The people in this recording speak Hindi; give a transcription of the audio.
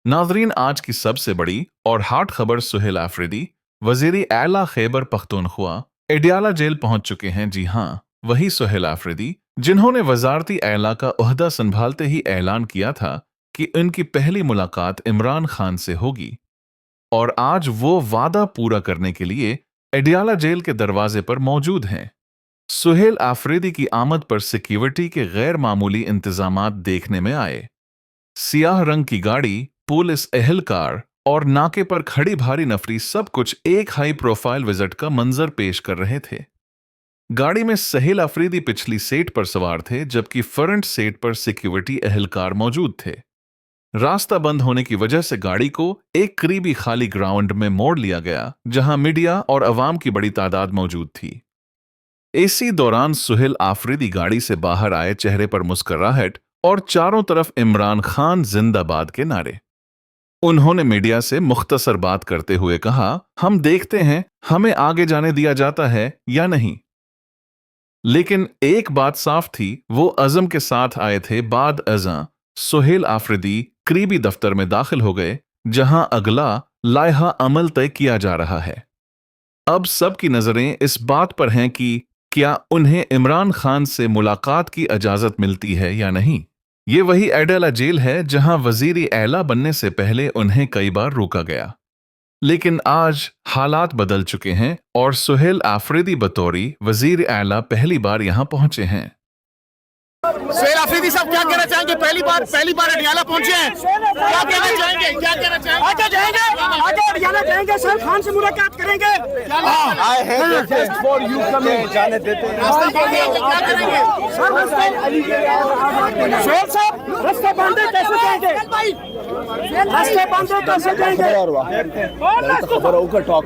नाजरीन, आज की सबसे बड़ी और हॉट खबर सुहेल आफरीदी वजीर आला खैबर पख्तूनख्वा एडियाला जेल पहुंच चुके हैं। जी हां, वही सुहेल आफरीदी जिन्होंने वजारती आला का ओहदा संभालते ही ऐलान किया था कि उनकी पहली मुलाकात इमरान खान से होगी, और आज वो वादा पूरा करने के लिए एडियाला जेल के दरवाजे पर मौजूद हैं। सुहेल आफरीदी की आमद पर सिक्योरिटी के गैर मामूली इंतजामात देखने में आए। सियाह रंग की गाड़ी, पुलिस एहलकार और नाके पर खड़ी भारी नफरी सब कुछ एक हाई प्रोफाइल विजिट का मंजर पेश कर रहे थे। गाड़ी में सुहेल आफरीदी पिछली सीट पर सवार थे, जबकि फ्रंट सीट पर सिक्योरिटी एहलकार मौजूद थे। रास्ता बंद होने की वजह से गाड़ी को एक करीबी खाली ग्राउंड में मोड़ लिया गया, जहां मीडिया और अवाम की बड़ी तादाद मौजूद थी। इसी दौरान सुहेल आफरीदी गाड़ी से बाहर आए, चेहरे पर मुस्कुराहट और चारों तरफ इमरान खान जिंदाबाद के नारे। उन्होंने मीडिया से मुख्तसर बात करते हुए कहा, हम देखते हैं हमें आगे जाने दिया जाता है या नहीं। लेकिन एक बात साफ थी, वो अज़म के साथ आए थे। बाद अज़ां सुहेल आफरीदी करीबी दफ्तर में दाखिल हो गए, जहां अगला लायहा अमल तय किया जा रहा है। अब सबकी नजरें इस बात पर हैं कि क्या उन्हें इमरान खान से मुलाकात की इजाजत मिलती है या नहीं। ये वही एडियाला जेल है जहां वजीर आला बनने से पहले उन्हें कई बार रोका गया, लेकिन आज हालात बदल चुके हैं और सुहेल आफरीदी बतौरी वजीर आला पहली बार यहां पहुंचे हैं। सुहेल आफरीदी साहब क्या कहना चाहेंगे? पहली बार अडियाला पहुंचे हैं, क्या कहना चाहेंगे? आगे अडियाला जाएंगे, सर खान से मुलाकात करेंगे। I have request for you coming. जाने देते हैं। क्या करेंगे? सुहेल साहब रास्ते बंद है, कैसे जाएंगे? रास्ते बंद है, कैसे जाएंगे? खबर होगा टॉक